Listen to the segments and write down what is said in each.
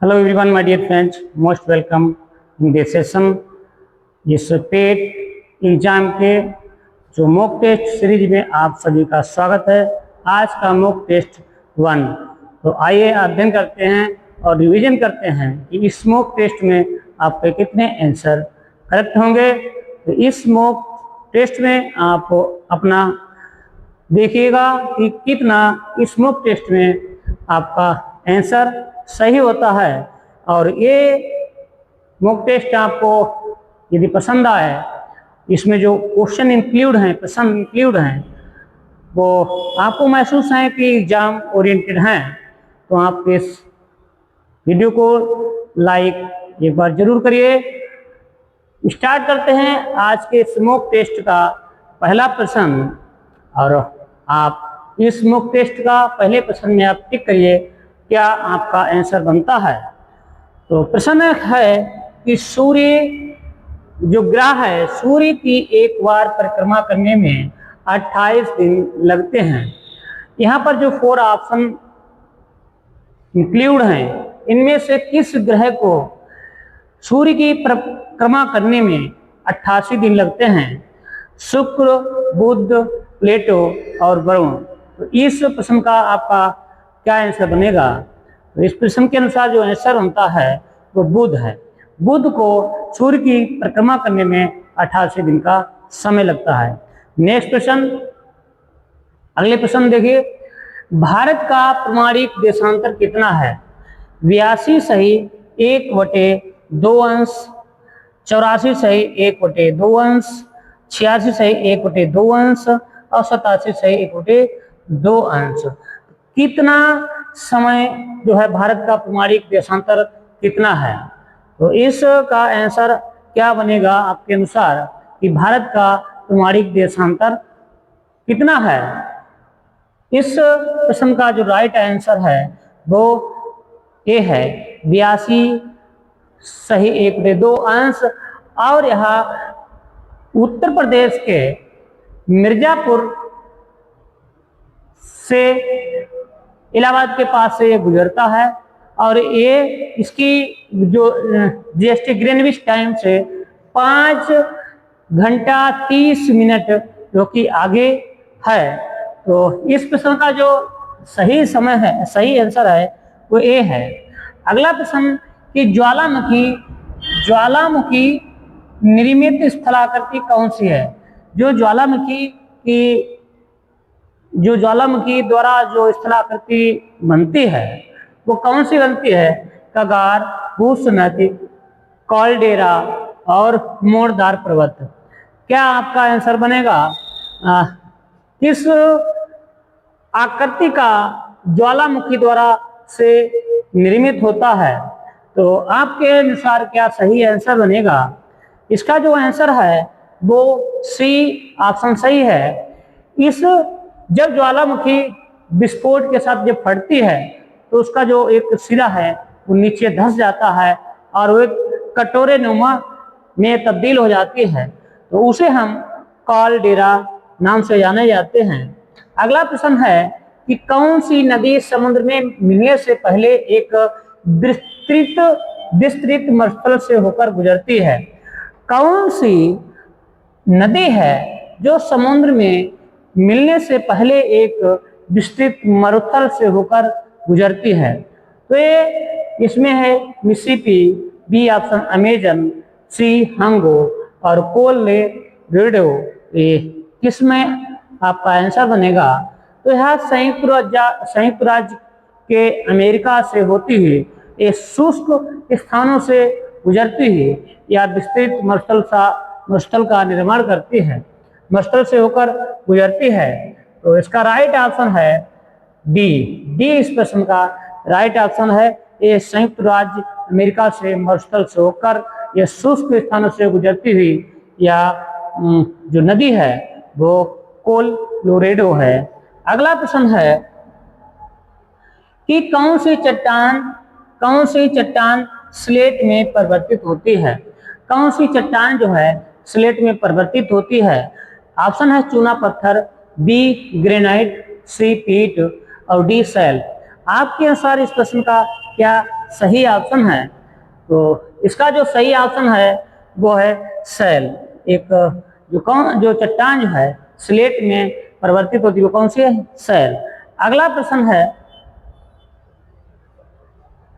Hello everyone, my dear friends. Most welcome in this session. इस पेट exam के जो mock test series में आप सभी का स्वागत है। आज का मॉक टेस्ट 1। तो आइए अध्ययन करते हैं और रिवीजन करते हैं कि इस मॉक टेस्ट में आपके कितने आंसर करेक्ट होंगे। तो इस मॉक टेस्ट में आप अपना देखिएगा कि कितना इस मॉक टेस्ट में आपका आंसर सही होता है। और ये मॉक टेस्ट आपको यदि पसंद आए, इसमें जो क्वेश्चन इंक्लूड हैं, प्रश्न इंक्लूड हैं, वो आपको महसूस है कि एग्जाम ओरिएंटेड हैं, तो आप इस वीडियो को लाइक एक बार जरूर करिए। स्टार्ट करते हैं आज के इस मॉक टेस्ट का पहला प्रश्न। और आप इस मॉक टेस्ट का पहले प्रश्न में आप टिक करिए क्या आपका आंसर बनता है। तो प्रश्न है कि सूर्य जो ग्रह है, सूर्य की एक बार परिक्रमा करने में 28 दिन लगते हैं। यहाँ पर जो 4 ऑप्शन इंक्लूड हैं, इनमें से किस ग्रह को सूर्य की परिक्रमा करने में 88 दिन लगते हैं? शुक्र, बुध, प्लेटो और वरुण। तो इस प्रश्न का आपका क्या आंसर बनेगा? तो इस प्रश्न के अनुसार जो आंसर बनता है वो बुध है। बुध को सूर्य की परिक्रमा करने में 88 दिन का समय लगता है। नेक्स्ट प्रश्न, अगले प्रश्न देखिए। भारत का प्रमाणिक देशांतर कितना है? 82 सही 1/2 अंश, 84 सही 1/2 अंश, 86 सही 1/2 अंश और 87 सही 1/2 अंश। कितना समय जो है भारत का प्रमाणिक देशांतर कितना है? तो इसका आंसर क्या बनेगा आपके अनुसार कि भारत का प्रमाणिक देशांतर कितना है? इस प्रश्न का जो राइट आंसर है वो ये है 82 सही 1/2 अंश। और यहाँ उत्तर प्रदेश के मिर्जापुर से इलाहाबाद के पास से ये गुजरता है। और ये इसकी जो जीएसटी ग्रीनविच टाइम से 5 घंटा 30 मिनट जो कि आगे है। तो इस प्रश्न का जो सही समय है, सही आंसर है वो ए है। अगला प्रश्न कि ज्वालामुखी निर्मित स्थलाकृति कौन सी है? जो ज्वालामुखी द्वारा जो स्थलाकृति बनती है वो कौन सी बनती है? कगार, भूसनक, कॉलडेरा और मोरदार पर्वत। क्या आपका आंसर बनेगा? किस आकृति का ज्वालामुखी द्वारा से निर्मित होता है? तो आपके अनुसार क्या सही आंसर बनेगा? इसका जो आंसर है वो सी ऑप्शन सही है। जब ज्वालामुखी विस्फोट के साथ जब फटती है तो उसका जो एक सिरा है वो नीचे धंस जाता है और वो एक कटोरे नुमा में तब्दील हो जाती है। तो उसे हम कॉलडेरा नाम से जाने जाते हैं। अगला प्रश्न है कि कौन सी नदी समुद्र में मिलने से पहले एक विस्तृत मरुस्थल से होकर गुजरती है? कौन सी नदी है जो समुद्र में मिलने से पहले एक विस्तृत मरुस्थल से होकर गुजरती है? तो ये इसमें है मिसिसिपी, बी ऑप्शन अमेजन, सी हंगो और कोलोराडो। ये किसमें आपका आंसर बनेगा? तो यह संयुक्त राज्य के अमेरिका से होती हुई ये शुष्क स्थानों से गुजरती हुई या विस्तृत मरुस्थल का निर्माण करती है, मरुस्थल से होकर गुजरती है। तो इसका राइट ऑप्शन है डी। इस प्रश्न का राइट ऑप्शन है। ये संयुक्त राज्य अमेरिका से मरुस्थल से होकर ये शुष्क स्थानों से गुजरती हुई या जो नदी है वो कोलोराडो है। अगला प्रश्न है कि कौन सी चट्टान स्लेट में परिवर्तित होती है? कौन सी चट्टान जो है स्लेट में परिवर्तित होती है? ऑप्शन है चूना पत्थर, बी ग्रेनाइट, सी पीट और डी सैल। आपके अनुसार इस प्रश्न का क्या सही ऑप्शन है? तो इसका जो सही ऑप्शन है वो है शैल। एक जो चट्टान जो है स्लेट में परिवर्तित होती है वो कौन सी है? शैल। अगला प्रश्न है,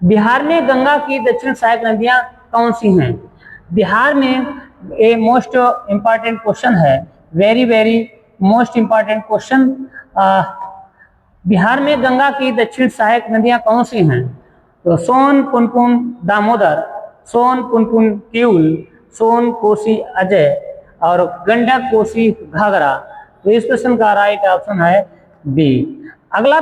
बिहार में गंगा की दक्षिण सहायक नदियां कौन सी हैं? बिहार में ए मोस्ट इंपॉर्टेंट क्वेश्चन है, very very most important question. Bihar में गंगा की दक्षिण सहायक नदियां कौन सी हैं? तो सोन, पुनपुन, दामोदर, सोन, पुनपुन, किऊल, सोन, कोसी, अजय और गंडक, कोसी, घाघरा। तो इस प्रश्न का राइट ऑप्शन है बी। अगला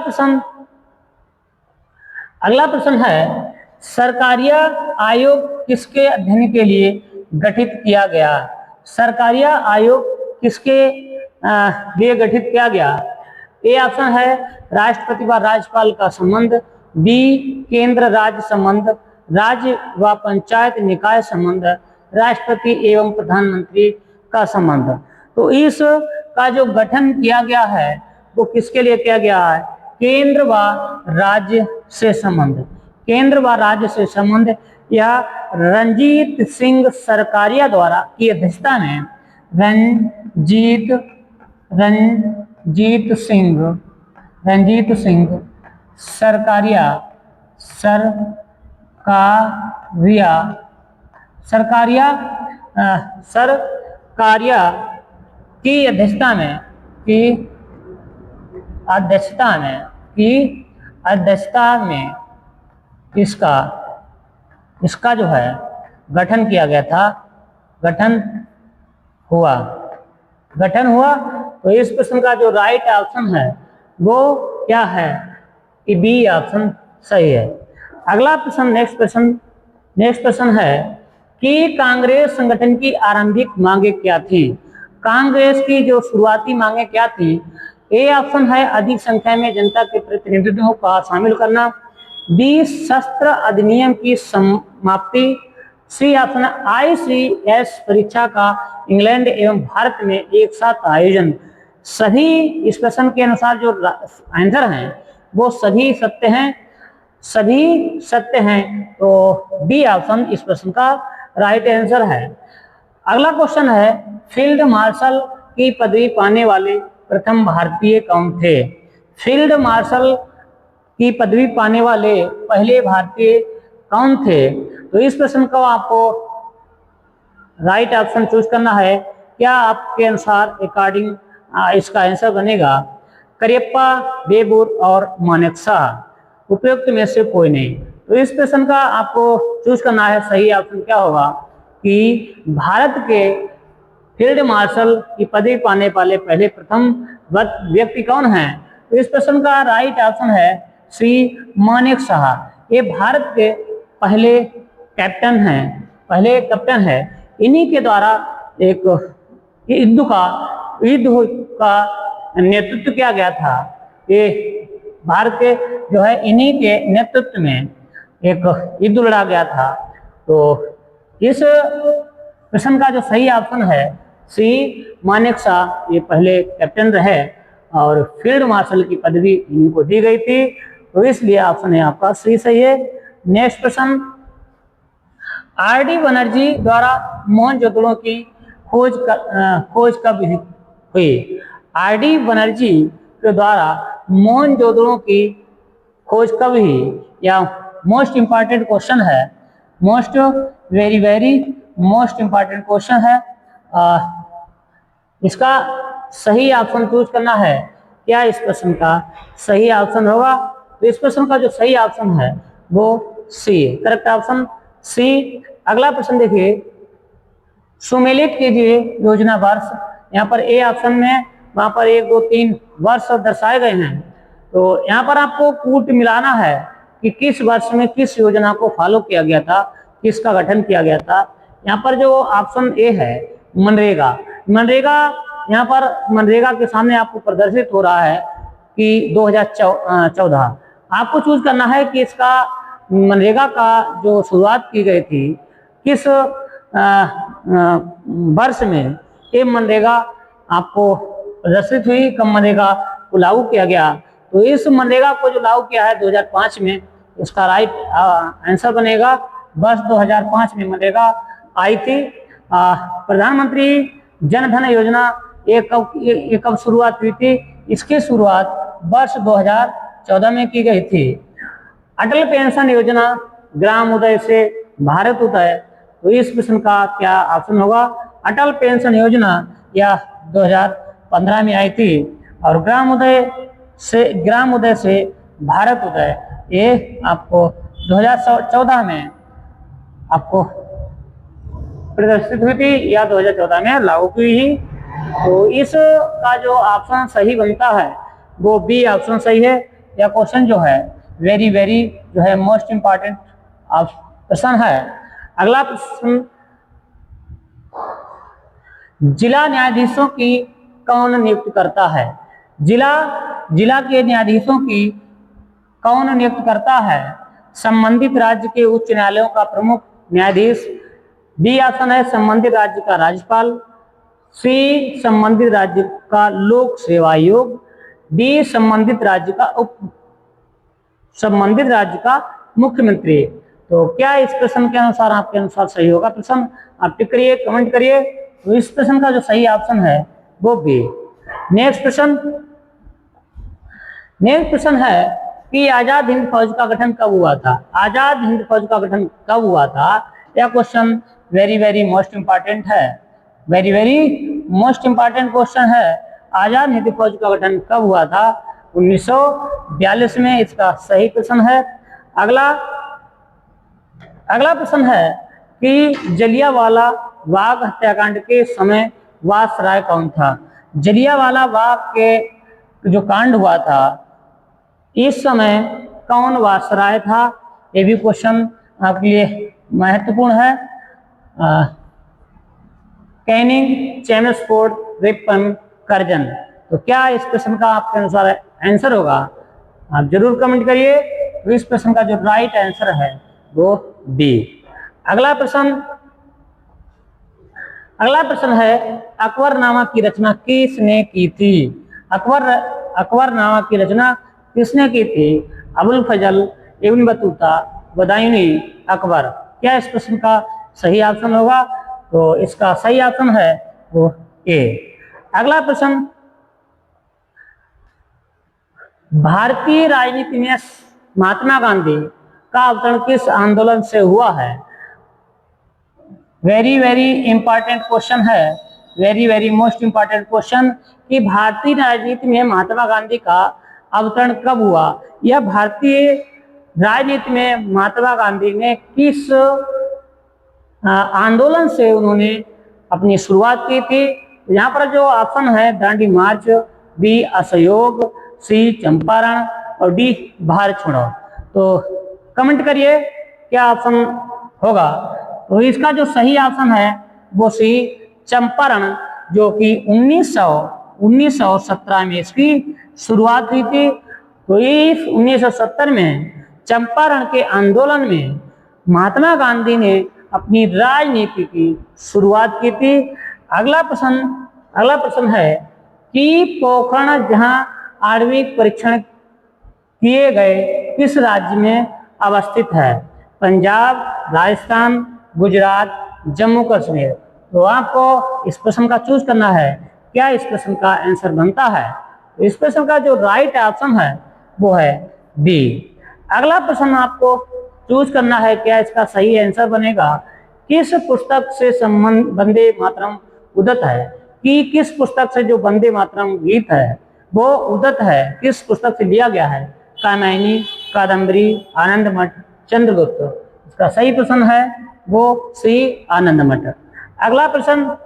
प्रश्न है, सरकारिया आयोग किसके अध्ययन के लिए गठित किया गया? सरकारिया आयोग किसके लिए गठित किया गया? ए ऑप्शन है राष्ट्रपति व राज्यपाल का संबंध, बी केंद्र राज्य संबंध, राज्य व पंचायत निकाय संबंध, राष्ट्रपति एवं प्रधानमंत्री का संबंध। तो इस का जो गठन किया गया है वो किसके लिए किया गया है? केंद्र व राज्य से संबंध। केंद्र व राज्य से संबंध यह रणजीत सिंह सरकारिया द्वारा की अध्यक्षता में रणजीत सिंह सरकारिया की अध्यक्षता में इसका जो है गठन किया गया था, गठन हुआ। तो इस प्रश्न का जो राइट ऑप्शन है वो क्या है? कि बी ऑप्शन सही है। अगला प्रश्न, नेक्स्ट प्रश्न है कि कांग्रेस संगठन की आरंभिक मांगे क्या थी? कांग्रेस की जो शुरुआती मांगे क्या थी? ए ऑप्शन है अधिक संख्या में जनता के प्रतिनिधित्व का शामिल करना, बी शस्त्र अधिनियम की समाप्ति, सी ऑप्शन ICS परीक्षा का इंग्लैंड एवं भारत में एक साथ आयोजन। सभी इस प्रश्न के अनुसार जो आंसर हैं वो सभी सत्य हैं। तो बी ऑप्शन इस प्रश्न का राइट आंसर है। अगला क्वेश्चन है, फील्ड मार्शल की पदवी पाने वाले प्रथम भारतीय कौन थे? फील्ड मार्शल की पदवी पाने वाले पहले भारतीय कौन थे? तो इस प्रश्न को आपको राइट ऑप्शन चूज करना है। क्या आपके अनुसार अकॉर्डिंग इसका आंसर बनेगा करियप्पा, बेबूर और मानेकशॉ? उपयुक्त में से कोई नहीं। तो इस प्रश्न का आपको चूज करना है, सही ऑप्शन क्या होगा कि भारत के फील्ड मार्शल की पदवी पाने वाले पहले प्रथम व्यक्ति कौन हैं? तो इस प्रश्न का राइट ऑप्शन है सी मानेकशॉ। ये भारत के पहले कैप्टन है। इन्हीं के द्वारा एक युद्ध का नेतृत्व किया गया था। ये भारत के जो है इन्हीं के नेतृत्व में एक युद्ध लड़ा गया था। तो इस प्रश्न का जो सही ऑप्शन है सी मानेकशॉ, ये पहले कैप्टन रहे और फील्ड मार्शल की पदवी इनको दी गई थी। तो इसलिए ऑप्शन है आपका सी सही है। नेक्स्ट प्रश्न, RD बनर्जी द्वारा मोहनजोदड़ो की खोज कब हुई? RD बनर्जी के द्वारा मोहनजोदड़ो की खोज कब हुई? या मोस्ट इंपॉर्टेंट क्वेश्चन है, वेरी मोस्ट इंपॉर्टेंट क्वेश्चन है। इसका सही ऑप्शन चूज करना है। क्या इस प्रश्न का सही ऑप्शन होगा? तो इस प्रश्न का जो सही ऑप्शन है वो सी है, करेक्ट ऑप्शन सी। अगला प्रश्न देखिए, सुमेलित कीजिए योजना वर्ष। यहाँ पर ए ऑप्शन में वहां पर 1, 2, 3 वर्ष दर्शाए गए हैं। तो यहाँ पर आपको कूट मिलाना है कि किस वर्ष में किस योजना को फॉलो किया गया था, किसका गठन किया गया था। यहाँ पर जो ऑप्शन ए है मनरेगा, यहाँ पर मनरेगा के सामने आपको प्रदर्शित हो रहा है कि 2014। आपको चूज करना है कि इसका मनरेगा का जो शुरुआत की गई थी किस वर्ष में ये मनरेगा आपको प्रदर्शित हुई, कब मनरेगा को लागू किया गया। तो इस मनरेगा को जो लागू किया है 2005 में इसका राइट आंसर बनेगा वर्ष 2005 में मनरेगा आई थी। प्रधानमंत्री जन धन योजना ये कब शुरुआत हुई थी? इसकी शुरुआत वर्ष 2014 में की गई थी। अटल पेंशन योजना ग्राम उदय से भारत उदय, तो इस प्रश्न का क्या ऑप्शन होगा? अटल पेंशन योजना यह 2015 में आई थी और ग्राम उदय से भारत उदय ये आपको 2014 में आपको प्रदर्शित हुई थी या 2014 में लागू हुई ही। तो इसका जो ऑप्शन सही बनता है वो बी ऑप्शन सही है। यह क्वेश्चन जो है वेरी जो है मोस्ट इम्पॉर्टेंट प्रश्न है। अगला प्रश्न, जिला न्यायाधीशों की कौन नियुक्त करता है? जिला के न्यायाधीशों की कौन नियुक्त करता है? संबंधित राज्य के उच्च न्यायालयों का प्रमुख न्यायाधीश। बी ऑप्शन है संबंधित राज्य का राज्यपाल। सी संबंधित राज्य का लोक सेवा आयोग। डी संबंधित राज्य का मुख्यमंत्री। तो क्या इस प्रश्न के अनुसार आपके अनुसार सही होगा प्रश्न? आप टिक करिए, कमेंट करिए। तो इस प्रश्न का जो सही ऑप्शन है वो बी। नेक्स्ट प्रश्न है कि आजाद हिंद फौज का गठन कब हुआ था? आजाद हिंद फौज का गठन कब हुआ था? यह क्वेश्चन वेरी मोस्ट इंपॉर्टेंट है। वेरी मोस्ट इंपॉर्टेंट क्वेश्चन है। आजाद हिंद फौज का गठन कब हुआ था? 1942 में इसका सही प्रश्न है। अगला प्रश्न है कि जलियांवाला बाग हत्याकांड के समय वायसराय कौन था? जलियांवाला बाग के जो कांड हुआ था इस समय कौन वायसराय था? ये भी क्वेश्चन आपके लिए महत्वपूर्ण है। Canning, Chelmsford, Ripon, Curzon. तो क्या इस प्रश्न का आपके अनुसार आंसर होगा? आप जरूर कमेंट करिए। तो इस प्रश्न का जो राइट आंसर है वो बी। अगला प्रश्न है अकबरनामा की रचना किसने की थी? अकबरनामा की रचना किसने की थी? अबुल फजल, इब्न बतूता, बदायूनी, अकबर। क्या इस प्रश्न का सही ऑप्शन होगा? तो इसका सही ऑप्शन है वो ए। अगला प्रश्न, भारतीय राजनीति में महात्मा गांधी का अवतरण किस आंदोलन से हुआ है? वेरी इंपॉर्टेंट क्वेश्चन है। वेरी मोस्ट इंपॉर्टेंट क्वेश्चन कि भारतीय राजनीति में महात्मा गांधी का अवतरण कब हुआ? यह भारतीय राजनीति में महात्मा गांधी ने किस आंदोलन से उन्होंने अपनी शुरुआत की थी? यहाँ पर जो ऑप्शन है दांडी मार्च, बी असहयोग, सी चंपारण और डी भारत छोड़ो। तो कमेंट करिए क्या ऑप्शन होगा। तो इसका जो सही ऑप्शन है वो सी चंपारण, जो कि 1917 में इसकी शुरुआत हुई थी। तो इस 1970 में चंपारण के आंदोलन में महात्मा गांधी ने अपनी राजनीति की शुरुआत की थी। अगला प्रश्न है कि पोखरण जहां आणविक परीक्षण किए गए किस राज्य में अवस्थित है? पंजाब, राजस्थान, गुजरात, जम्मू कश्मीर। तो आपको इस प्रश्न का चूज करना है। क्या इस प्रश्न का आंसर बनता है? तो इस प्रश्न का जो राइट ऑप्शन है वो है बी। अगला प्रश्न आपको चूज करना है, क्या इसका सही आंसर बनेगा? किस पुस्तक से संबंध वंदे मातरम उदत है? कि किस पुस्तक से जो वंदे मातरम गीत है वो उदत है, किस पुस्तक से लिया गया है? कामायनी, कादम्बरी, आनंद मठ, चंद्रगुप्त। इसका सही प्रश्न है वो सी आनंद मठ। अगला प्रश्न,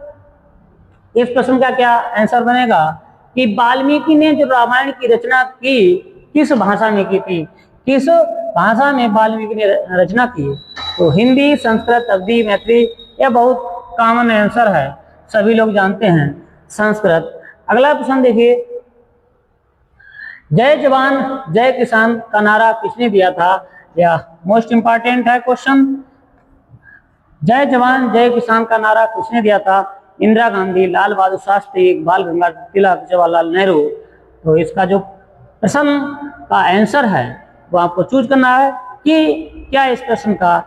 इस प्रश्न का क्या आंसर बनेगा कि वाल्मीकि ने जो रामायण की रचना की किस भाषा में की थी? किस भाषा में वाल्मीकि ने रचना की? तो हिंदी, संस्कृत, अवधी, मैथिली। यह बहुत कॉमन आंसर है, सभी लोग जानते हैं संस्कृत। अगला प्रश्न देखिए, जय जवान जय किसान का नारा किसने दिया था? यह मोस्ट इंपॉर्टेंट है क्वेश्चन। जय जवान जय किसान का नारा किसने दिया था? इंदिरा गांधी, लाल बहादुर शास्त्री, बाल गंगाधर तिलक, जवाहरलाल नेहरू। तो इसका जो प्रश्न का आंसर है वो आपको चूज करना है। कि क्या इस प्रश्न का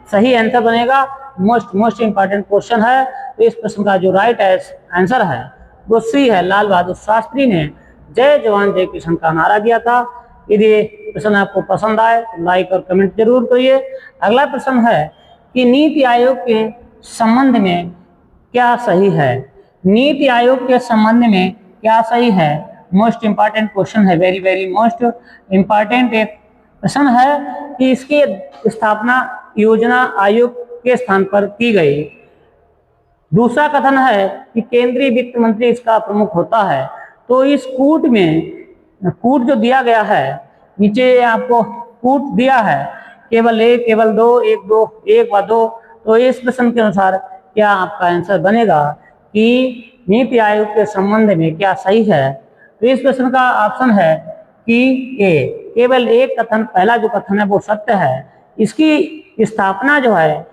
सही आंसर बनेगा। मोस्ट इंपॉर्टेंट क्वेश्चन है। तो इस प्रश्न का जो राइट आंसर है वो सी है। लाल बहादुर शास्त्री ने जय जवान जय किसान का नारा दिया था। यदि प्रश्न आपको पसंद आए तो लाइक और कमेंट जरूर करिए। अगला प्रश्न है कि नीति आयोग के संबंध में क्या सही है। नीति आयोग के संबंध में क्या सही है, मोस्ट इंपॉर्टेंट क्वेश्चन है, वेरी वेरी मोस्ट इंपॉर्टेंट एक प्रश्न है कि इसकी स्थापना योजना आयोग के स्थान पर की गई। दूसरा कथन है कि केंद्रीय वित्त मंत्री इसका प्रमुख होता है। तो इस कूट में कूट जो दिया गया है, नीचे आपको कूट दिया है केवल एक, केवल दो, एक व दो। तो इस प्रश्न के अनुसार क्या आपका आंसर बनेगा कि नीति आयोग के संबंध में क्या सही है। तो इस प्रश्न का ऑप्शन है कि ए, केवल एक कथन, पहला जो कथन है वो सत्य है। इसकी स्थापना जो है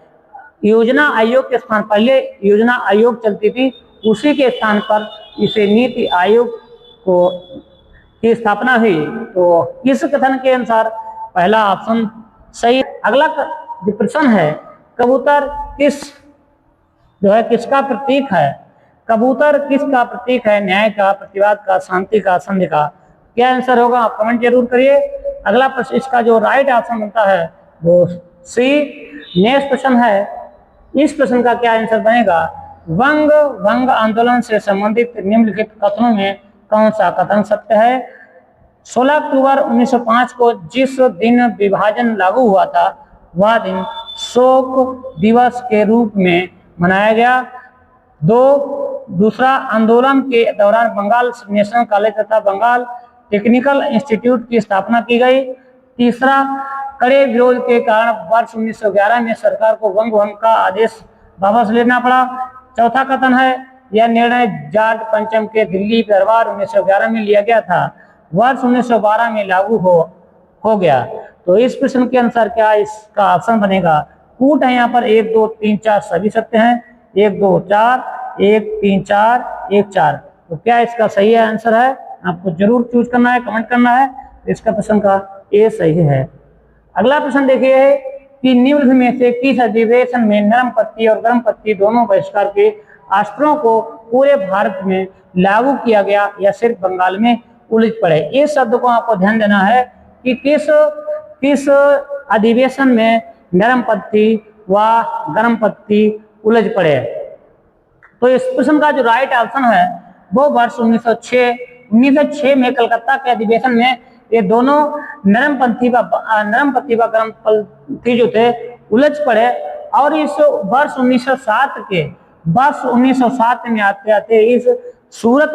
योजना आयोग के स्थान, पहले योजना आयोग चलती थी, उसी के स्थान पर इसे नीति आयोग को की स्थापना हुई। तो इस कथन के अनुसार पहला ऑप्शन सही। अगला जो प्रश्न है, कबूतर किसका प्रतीक है। कबूतर किसका प्रतीक है, न्याय का, प्रतिवाद का, शांति का, संधि का। क्या आंसर होगा आप कमेंट जरूर करिए। अगला प्रश्न, इसका जो राइट ऑप्शन बनता है वो सी। नेक्स्ट प्रश्न है, इस प्रश्न का क्या आंसर बनेगा। वंग आंदोलन से संबंधित निम्नलिखित कथनों में कौन सा कथन सत्य है। 16 अक्टूबर 1905 को जिस दिन विभाजन लागू हुआ था वह दिन शोक दिवस के रूप में मनाया गया। दूसरा, आंदोलन के दौरान बंगाल नेशनल कॉलेज तथा बंगाल टेक्निकल इंस्टीट्यूट की स्थापना की गई। तीसरा, कड़े विरोध के कारण वर्ष 1911 में सरकार को वंग भंग का आदेश वापस लेना पड़ा। चौथा कथन है, यह निर्णय जॉर्ज पंचम के दिल्ली दरबार 1911 में लिया गया था, वर्ष 1912 में लागू हो गया। तो इस प्रश्न के अनुसार क्या इसका ऑप्शन बनेगा। कूट है यहाँ पर 1 2 3 4 सभी सत्य हैं, 1 2 4, 1 3 4, 1 4। तो क्या इसका सही आंसर है, आपको जरूर चूज करना है, कमेंट करना है। इसका प्रश्न का ए सही है। अगला प्रश्न देखिए कि निम्न में से किस अधिवेशन में नरम पत्ती और गर्म पत्ती दोनों बहिष्कार के अस्त्रों को पूरे भारत में लागू किया गया या सिर्फ बंगाल में उलझ पड़े। इस शब्द को आपको ध्यान देना है कि किस अधिवेशन में नरम पत्ती व गर्म पत्ती उलझ पड़े। तो इस प्रश्न का जो राइट ऑप्शन है वो वर्ष 1906 में कलकत्ता के अधिवेशन में ये दोनों नरम पत्ती व गर्म पत्ती जो थे उलझ पड़े। और इस वर्ष 1907 में आते आते इस सूरत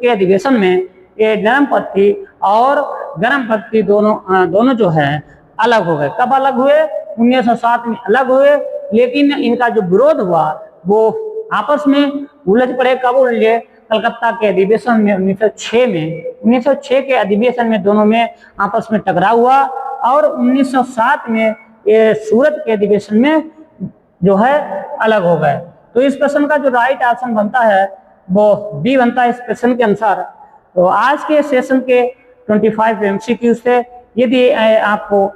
के अधिवेशन में ये नरम पत्ती और गर्म पत्ती दोनों जो है अलग हो गए। कब अलग हुए, 1907 में अलग हुए, लेकिन इनका जो विरोध हुआ वो आपस में उलझ पड़े। कब उलझे, कलकत्ता के अधिवेशन में 1906 के अधिवेशन में दोनों में आपस में टकराव हुआ। और 1907 में ये सूरत के अधिवेशन में जो है अलग हो गए। तो इस प्रश्न का जो राइट ऑप्शन बनता है वो बी बनता है इस प्रश्न के अनुसार। तो आज के सेशन के 25 MCQ से यदि आपको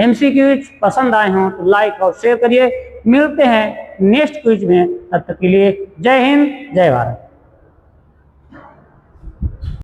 MCQ पसंद आए हों तो लाइक और शेयर करिए। मिलते हैं नेक्स्ट क्विज में, तब तक के लिए जय हिंद, जय भारत।